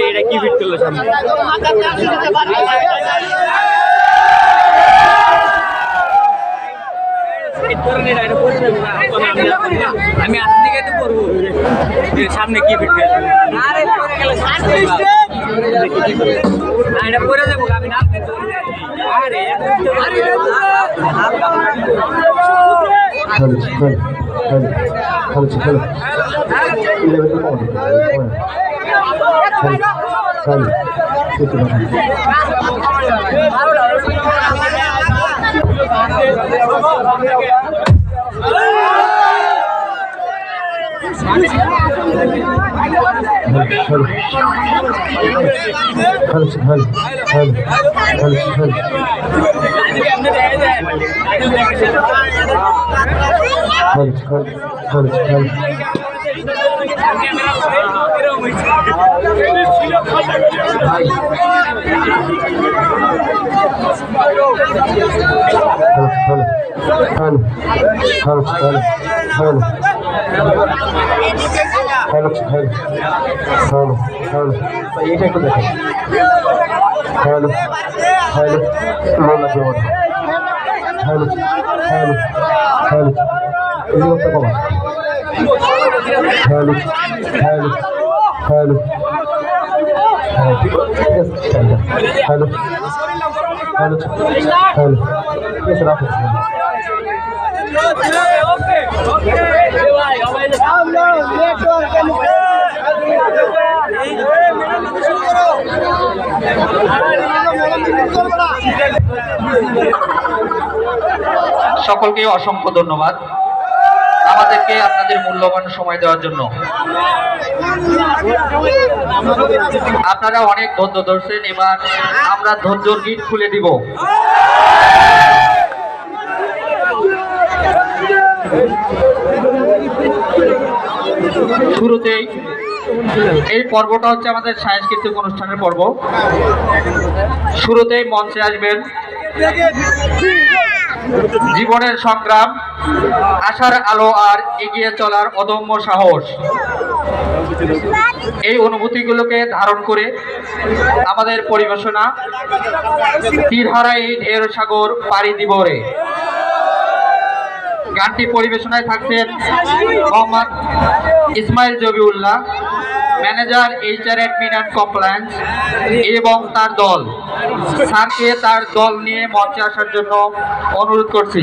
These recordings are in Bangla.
এটা কি ফিট করলো সামনে আমি আসতে দিকে তো করবো সামনে কি ফিট এটা করে দেবো আমি নাম এটা একটু দেখেন hello hello hello hello hello এদিকে কমা hello hello hello hello hello hello ঠিক আছে রাখো সকলকে অসংখ্য ধন্যবাদ আমাদেরকে আপনাদের মূল্যবান সময় দেওয়ার জন্য। আপনারা অনেক ধৈর্য ধরছেন, এবার আমরা ধৈর্যর গিট খুলে দিব। শুরুতেই এই পর্বটা হচ্ছে আমাদের সাংস্কৃতিক অনুষ্ঠানের পর্ব। শুরুতেই মঞ্চে আসবেন জীবনের সংগ্রাম, আশার আলো আর এগিয়ে চলার অদম্য সাহস, এই অনুভূতিগুলোকে ধারণ করে আমাদের পরিবেশনা তীরহারা এই ঢের সাগর পাড়ি দিব রে। গানটি পরিবেশনায় থাকছেন Mohammad Ismail Zabihullah, manager HR admin and compliance এবং তার দল। স্যারকে তার দল নিয়ে মঞ্চে আসার জন্য অনুরোধ করছি।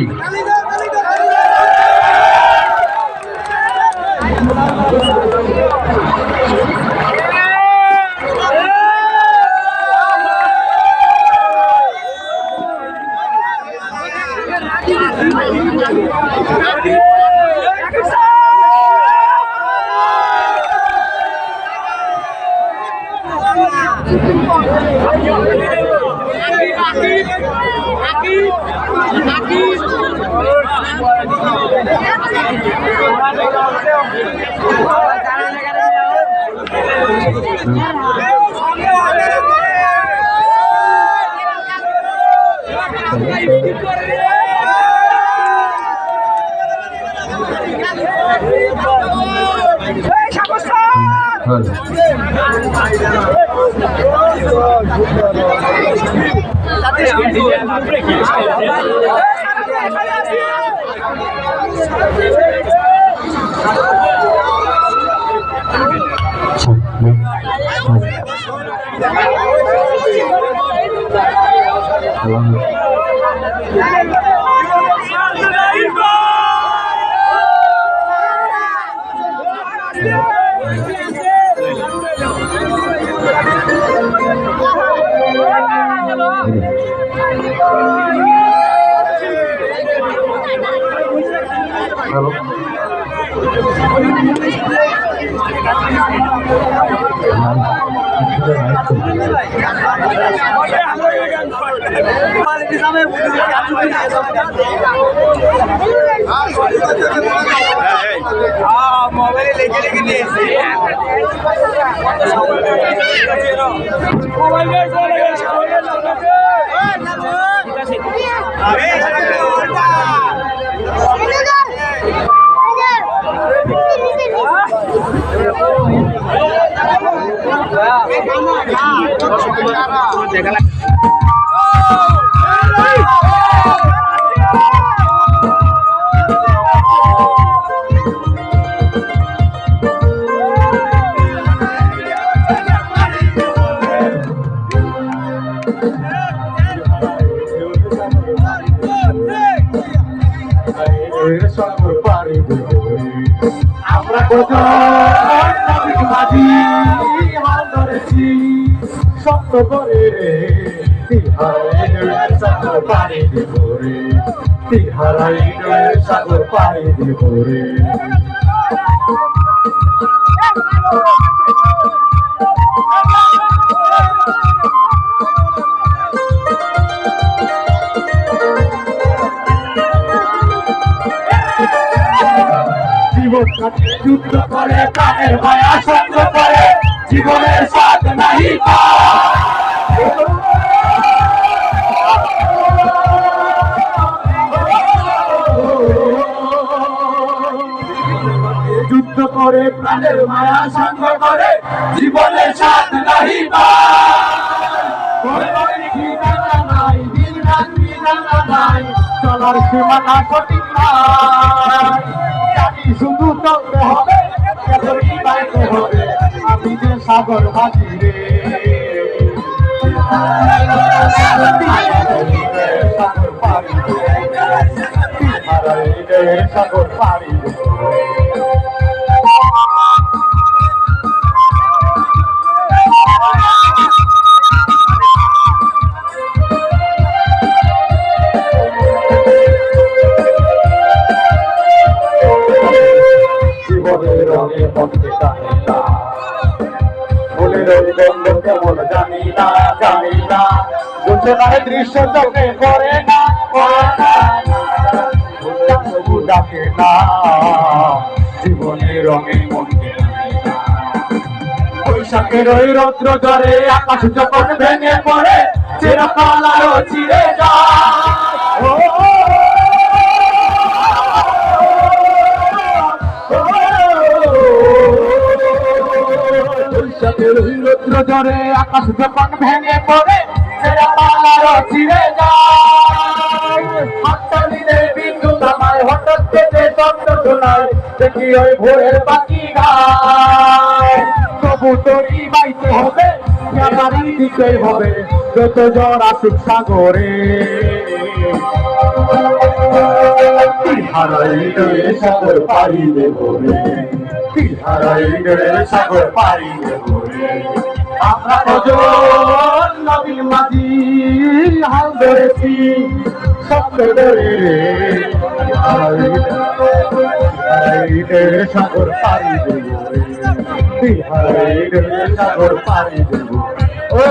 Hello. আমরা কত হাল ধরেছি শক্ত করে সাগর পানি দিব রে তিহারাই সাগর পানি দিব রে যুদ্ধ করে প্রাণের মায়া সঙ্গ করে জীবনের স্বাদ নাহি যুদ্ধ করে প্রাণের মায়া সঙ্গ করে জীবনের স্বাদ নাহি নাই দিন রাত নাই চলার সীমানা সঠিক নাই শুধু চলতে হবে আমি যে সাগর মাঝি রে সাগর পাড়ি সাগর পাড়ি কেমন জানি না দৃশ্য চোখে পড়ে না ডাকে না জীবনের রঙে মনকে বৈশাখের ওই রৌদ্র জ্বরে আকাশ যখন ভেঙে পড়ে চিরকাল আরো চিরে যায় রৌদ্র জ্বরে আকাশ যখন ভেঙে পড়ে সেরা পালার চিরে যায় হাততালিতে বিদ্যুৎ আমায় হঠাৎ পেটে শব্দ শোনায় দেখি ওই ভোরের পাখি গায় তবু তোরই বাইতে হবে আমারই দিতে হবে যত জ্বর আসুক সাগরে সাগর পাড়ি দেবো রে সাগর পাড়ি দেবো রে আমরা কজন নবীন মাঝি হাল ধরেছি শব্দ ধরে রে সাগর পাড়ি দেবো রে সাগর পাড়ি দেবো ও